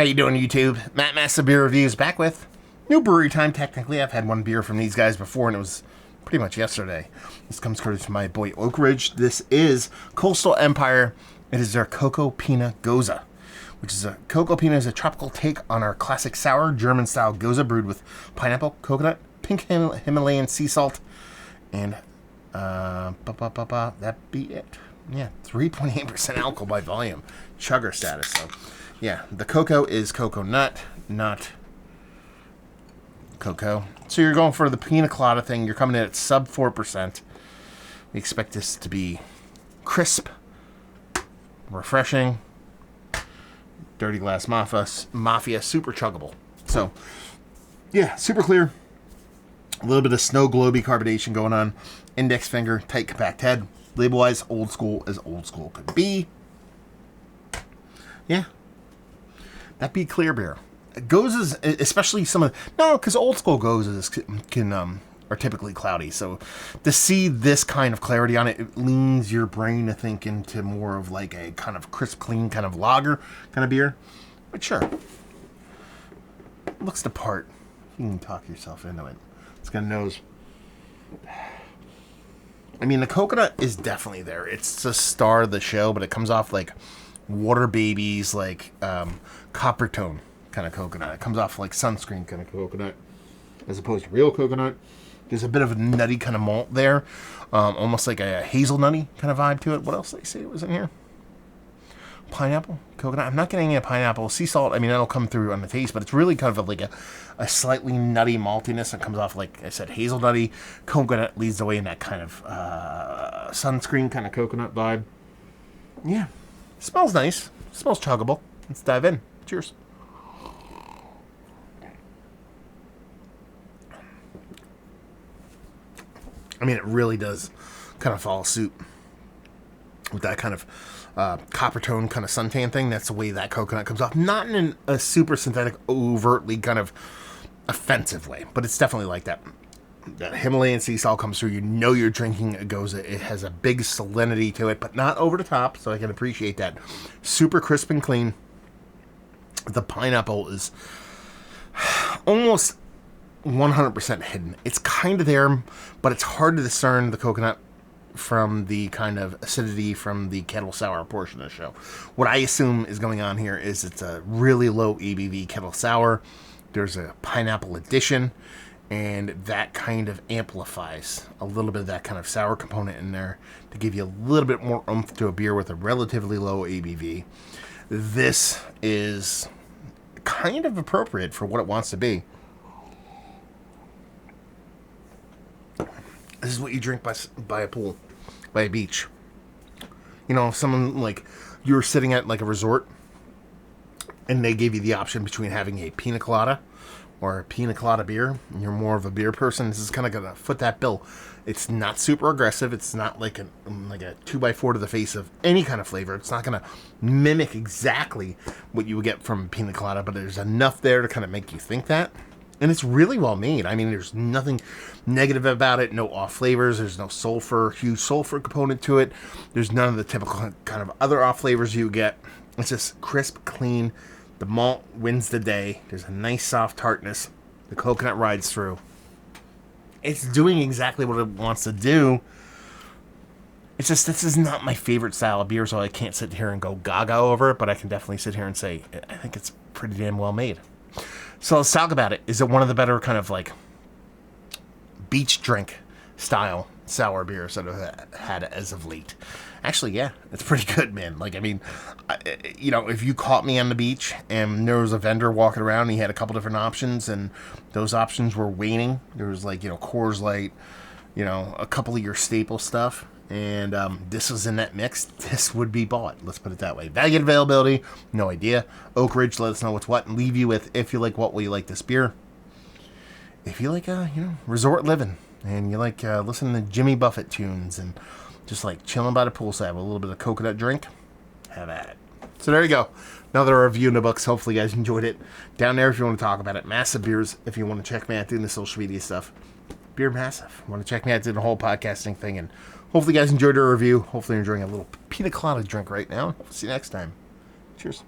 How you doing, YouTube? Matt Massive Beer Reviews back with new brewery time. Technically, I've had one beer from these guys before, and it was pretty much yesterday. This comes courtesy from my boy Oak Ridge. This is Coastal Empire. It is their Coco Pina Gose, which is Coco Pina is a tropical take on our classic sour German-style Gose brewed with pineapple, coconut, pink Himalayan sea salt, and that be it. Yeah, 3.8% alcohol by volume, chugger status. So, yeah, the cocoa is cocoa nut, not cocoa. So you're going for the pina colada thing. You're coming in at sub 4%. We expect this to be crisp, refreshing, dirty glass mafia, super chuggable. So, yeah, super clear. A little bit of snow globy carbonation going on. Index finger, tight compact head. Label-wise, old school as old school could be. Yeah. That'd be clear beer. Goses, especially some of... No, because old school Goses are typically cloudy. So to see this kind of clarity on it, it leans your brain to think into more of like a kind of crisp, clean kind of lager kind of beer. But sure. Looks the part. You can talk yourself into it. It's got a nose. I mean, the coconut is definitely there. It's the star of the show, but it comes off like water babies, like copper tone kind of coconut. It comes off like sunscreen kind of coconut, as opposed to real coconut. There's a bit of a nutty kind of malt there, almost like a hazelnutty kind of vibe to it. What else did they say was in here? Pineapple, coconut. I'm not getting any pineapple. Sea salt, I mean, that'll come through on the taste, but it's really kind of like a slightly nutty maltiness that comes off, like I said, hazelnutty. Coconut leads the way in that kind of sunscreen kind of coconut vibe. Yeah. Smells nice. Smells chuggable. Let's dive in. Cheers. I mean, it really does kind of follow suit with that kind of copper tone kind of suntan thing. That's the way that coconut comes off. Not in a super synthetic, overtly kind of offensive way, but it's definitely like that. That Himalayan sea salt comes through. You know you're drinking a Gose. It has a big salinity to it, but not over the top, so I can appreciate that. Super crisp and clean. The pineapple is almost 100% hidden. It's kind of there, but it's hard to discern the coconut from the kind of acidity from the kettle sour portion of the show. What I assume is going on here is it's a really low ABV kettle sour. There's a pineapple addition, and that kind of amplifies a little bit of that kind of sour component in there to give you a little bit more oomph to a beer with a relatively low ABV. This is kind of appropriate for what it wants to be. This is what you drink by a pool, by a beach. You know, if someone, like, you were sitting at, like, a resort, and they gave you the option between having a pina colada or a pina colada beer, and you're more of a beer person, this is kind of going to foot that bill. It's not super aggressive. It's not like a 2x4 to the face of any kind of flavor. It's not going to mimic exactly what you would get from pina colada, but there's enough there to kind of make you think that. And it's really well made. I mean, there's nothing negative about it. No off flavors. There's no sulfur, huge sulfur component to it. There's none of the typical kind of other off flavors you get. It's just crisp, clean. The malt wins the day. There's a nice soft tartness. The coconut rides through. It's doing exactly what it wants to do. It's just, this is not my favorite style of beer, so I can't sit here and go gaga over it, but I can definitely sit here and say, I think it's pretty damn well made. So let's talk about it. Is it one of the better kind of like beach drink style sour beers that I've had as of late? Actually, yeah, it's pretty good, man. Like, I mean, if you caught me on the beach and there was a vendor walking around and he had a couple different options and those options were waning. There was like, Coors Light, a couple of your staple stuff. And this was in that mix, this would be bought. Let's put it that way. Value and availability, no idea. Oak Ridge, let us know what's what and leave you with, if you like what, will you like this beer? If you like, resort living and you like listening to Jimmy Buffett tunes and just like chilling by the poolside with a little bit of coconut drink, have at it. So there you go. Another review in the books. Hopefully you guys enjoyed it. Down there if you want to talk about it. Massive Beers if you want to check me out doing the social media stuff. Beer Massive. Want to check me out doing the whole podcasting thing, and hopefully you guys enjoyed our review. Hopefully you're enjoying a little pina colada drink right now. See you next time. Cheers.